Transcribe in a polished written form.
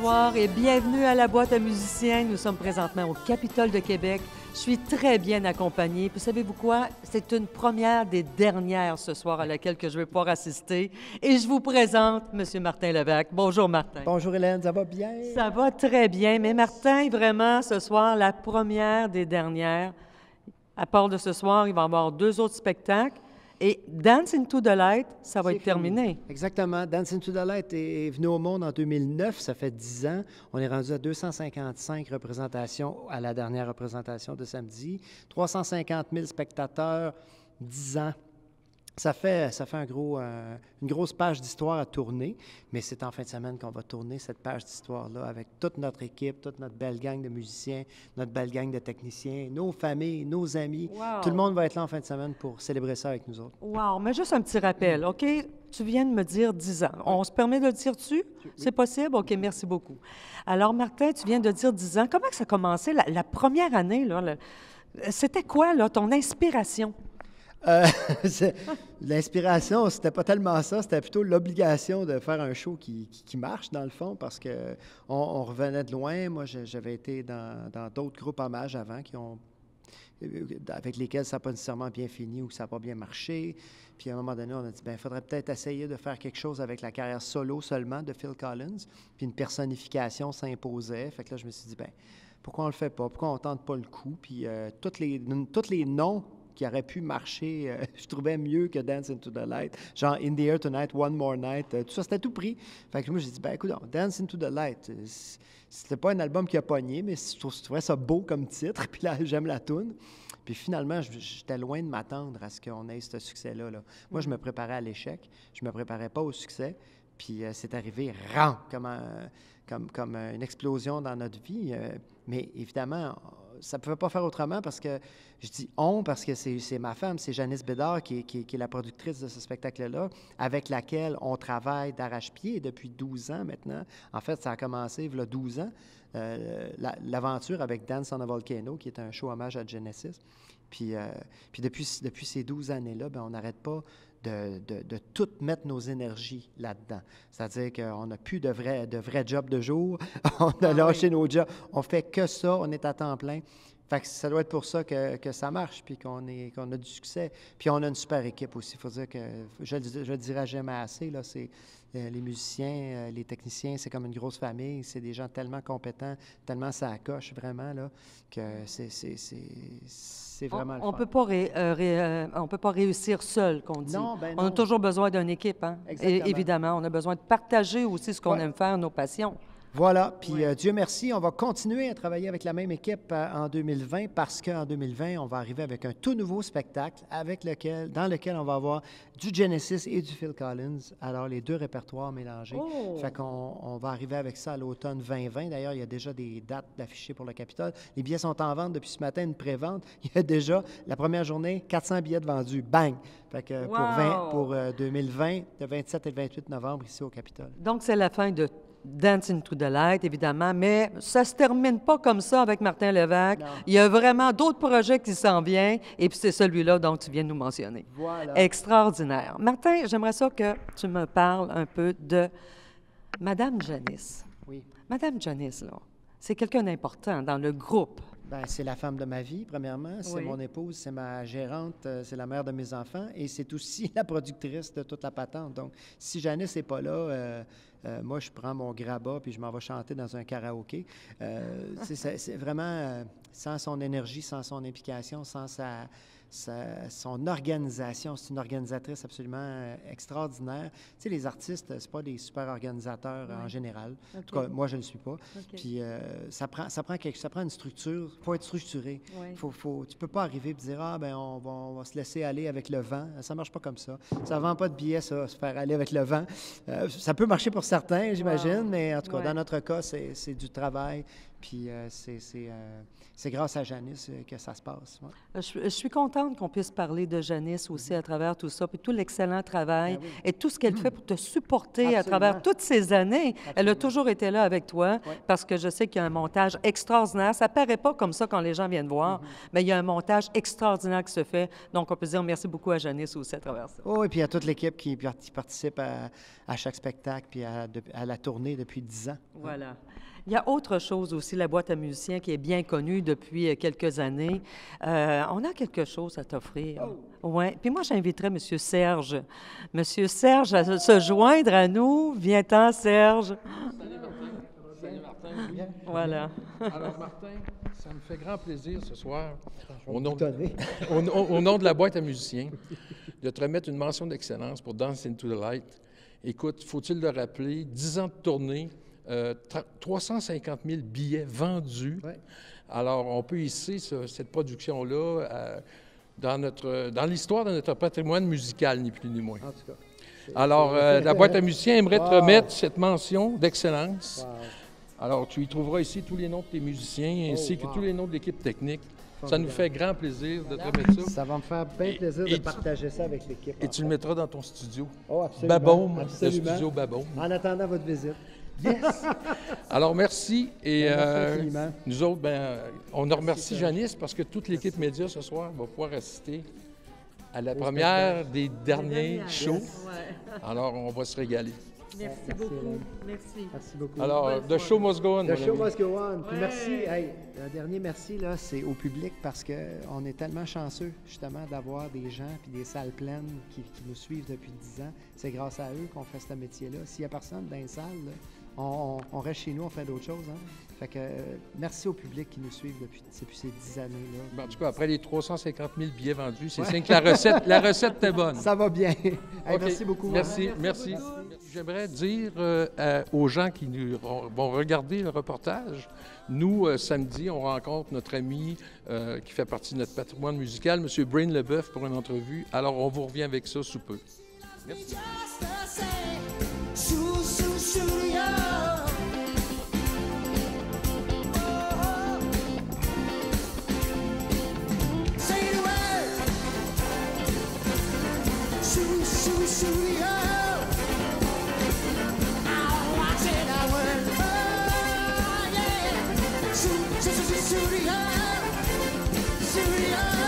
bonsoir et bienvenue à la boîte à musiciens. Nous sommes présentement au Capitole de Québec. Je suis très bien accompagnée. Puis savez-vous quoi? C'est une première des dernières ce soir à laquelle que je vais pouvoir assister. Et je vous présente M. Martin Levac. Bonjour, Martin. Bonjour, Hélène, ça va bien? Ça va très bien. Mais Martin, vraiment, ce soir, la première des dernières. À part de ce soir, il va y avoir 2 autres spectacles. Et Dance into the Light, ça va être terminé. Exactement. Dance into the Light est venu au monde en 2009, ça fait 10 ans. On est rendu à 255 représentations à la dernière représentation de samedi. 350 000 spectateurs, 10 ans. Ça fait une grosse page d'histoire à tourner, mais c'est en fin de semaine qu'on va tourner cette page d'histoire-là avec toute notre équipe, toute notre belle gang de musiciens, notre belle gang de techniciens, nos familles, nos amis. Wow. Tout le monde va être là en fin de semaine pour célébrer ça avec nous autres. Wow! Mais juste un petit rappel, OK? Tu viens de me dire 10 ans. On se permet de le dire dessus? Oui. C'est possible? OK, merci beaucoup. Alors, Martin, tu viens de dire 10 ans. Comment que ça a commencé la première année, là? C'était quoi, là, ton inspiration? L'inspiration, c'était pas tellement ça, c'était plutôt l'obligation de faire un show qui marche, dans le fond, parce qu'on revenait de loin. Moi, j'avais été dans d'autres groupes hommages avant avec lesquels ça n'a pas nécessairement bien fini ou que ça n'a pas bien marché. Puis à un moment donné, on a dit, bien, il faudrait peut-être essayer de faire quelque chose avec la carrière solo seulement de Phil Collins. Puis une personnification s'imposait. Fait que là, je me suis dit, bien, pourquoi on le fait pas? Pourquoi on tente pas le coup? Puis tous les noms qui aurait pu marcher, je trouvais mieux que Dance into the Light. Genre In the Air Tonight, One More Night, tout ça, c'était tout pris. Fait que moi, j'ai dit, ben écoute, Dance into the Light, c'était pas un album qui a pogné, mais je trouvais ça beau comme titre, puis là, j'aime la toune. Puis finalement, j'étais loin de m'attendre à ce qu'on ait ce succès-là. Là. Moi, je me préparais à l'échec, je me préparais pas au succès, puis c'est arrivé comme une explosion dans notre vie. Mais évidemment, ça ne pouvait pas faire autrement parce que, je dis « on » parce que c'est ma femme, c'est Janice Bédard qui est la productrice de ce spectacle-là, avec laquelle on travaille d'arrache-pied depuis 12 ans maintenant. En fait, ça a commencé il y a 12 ans, l'aventure avec Dance on a Volcano, qui est un show hommage à Genesis. Puis depuis ces 12 années-là, bien, on n'arrête pas de tout mettre nos énergies là-dedans. C'est-à-dire qu'on n'a plus de vrais jobs de jour, on a lâché nos jobs, on fait que ça, on est à temps plein. Fait que ça doit être pour ça que ça marche, puis qu'on a du succès. Puis on a une super équipe aussi. Il faut dire que, je le dirai jamais assez, là, c'est les musiciens, les techniciens, c'est comme une grosse famille. C'est des gens tellement compétents, tellement ça coche vraiment, là, que c'est vraiment on peut pas réussir seul, qu'on dit. Non, ben non. On a toujours besoin d'une équipe, hein? Et, évidemment, on a besoin de partager aussi ce qu'on aime faire, nos passions. Voilà, puis Dieu merci, on va continuer à travailler avec la même équipe en 2020 parce qu'en 2020, on va arriver avec un tout nouveau spectacle dans lequel on va avoir du Genesis et du Phil Collins, alors les 2 répertoires mélangés. Oh. Fait qu'on va arriver avec ça à l'automne 2020. D'ailleurs, il y a déjà des dates affichées pour le Capitole. Les billets sont en vente depuis ce matin, une pré-vente. Il y a déjà, la première journée, 400 billets de vendus. Bang! Fait que pour 2020, le 27 et le 28 novembre, ici au Capitole. Donc, c'est la fin de Dance into the Light, évidemment, mais ça ne se termine pas comme ça avec Martin Levac. Non. Il y a vraiment d'autres projets qui s'en viennent, et puis c'est celui-là dont tu viens de nous mentionner. Voilà. Extraordinaire. Martin, j'aimerais ça que tu me parles un peu de Madame Janice. Oui. Madame Janice, là, c'est quelqu'un d'important dans le groupe. Bien, c'est la femme de ma vie, premièrement. C'est mon épouse, c'est ma gérante, c'est la mère de mes enfants et c'est aussi la productrice de toute la patente. Donc, si Janice n'est pas là, moi, je prends mon grabat puis je m'en vais chanter dans un karaoké. C'est vraiment, sans son énergie, sans son implication, sans son organisation. C'est une organisatrice absolument extraordinaire. Tu sais, les artistes, c'est pas des super organisateurs en général. Okay. En tout cas, moi, je ne le suis pas. Okay. Puis ça prend une structure. Il faut être structuré. Oui. Tu peux pas arriver et dire, on va se laisser aller avec le vent. Ça marche pas comme ça. Ça vend pas de billets, ça, se faire aller avec le vent. Ça peut marcher pour certains, j'imagine, mais en tout cas, dans notre cas, c'est du travail. Puis c'est grâce à Janice que ça se passe. Ouais. Je suis contente contente qu'on puisse parler de Janice aussi à travers tout ça, puis tout l'excellent travail et tout ce qu'elle fait pour te supporter à travers toutes ces années. Elle a toujours été là avec toi parce que je sais qu'il y a un montage extraordinaire. Ça paraît pas comme ça quand les gens viennent voir, mais il y a un montage extraordinaire qui se fait. Donc, on peut dire merci beaucoup à Janice aussi à travers ça. Oh, et puis à toute l'équipe qui participe à chaque spectacle puis à la tournée depuis 10 ans. Voilà. Il y a autre chose aussi, la boîte à musiciens, qui est bien connue depuis quelques années. On a quelque chose à t'offrir. Oui. Puis moi, j'inviterais M. Serge. M. Serge à se joindre à nous. Viens-t'en, Serge. Salut, Martin. Voilà. Alors, Martin, ça me fait grand plaisir ce soir, au nom de la boîte à musiciens, de te remettre une mention d'excellence pour Dance into the Light. Écoute, faut-il le rappeler, 10 ans de tournée, 350 000 billets vendus. Ouais. Alors, on peut hisser cette production-là dans l'histoire de notre patrimoine musical, ni plus ni moins. En tout cas. Alors, la boîte à musiciens aimerait te remettre cette mention d'excellence. Wow. Alors, tu y trouveras ici tous les noms de tes musiciens ainsi que tous les noms de l'équipe technique. Ça nous fait grand plaisir de te remettre ça. Ça va me faire bien plaisir de partager ça avec l'équipe. Et tu le mettras dans ton studio. Oh, absolument. Baboum, le studio Baboum. En attendant votre visite. Yes! Alors, merci. Et nous autres, on remercie Janice parce que toute l'équipe média ce soir va pouvoir assister à la première des derniers shows. Yes. Alors, on va se régaler. Merci beaucoup. Merci. Merci beaucoup. Alors, the show must go on. The show must go on. Puis merci. Hey, un dernier merci, là, c'est au public parce qu'on est tellement chanceux, justement, d'avoir des gens puis des salles pleines qui nous suivent depuis 10 ans. C'est grâce à eux qu'on fait ce métier-là. S'il n'y a personne dans les salles, là, on reste chez nous, on fait d'autres choses. Hein? Fait que merci au public qui nous suit depuis ces 10 années-là. En tout cas, après les 350 000 billets vendus, c'est signe que la recette était bonne. Ça va bien. Hey, okay. Merci beaucoup. Merci. J'aimerais dire aux gens qui vont regarder le reportage, nous, samedi, on rencontre notre ami qui fait partie de notre patrimoine musical, M. Brain Leboeuf, pour une entrevue. Alors, on vous revient avec ça sous peu. Merci. Studio.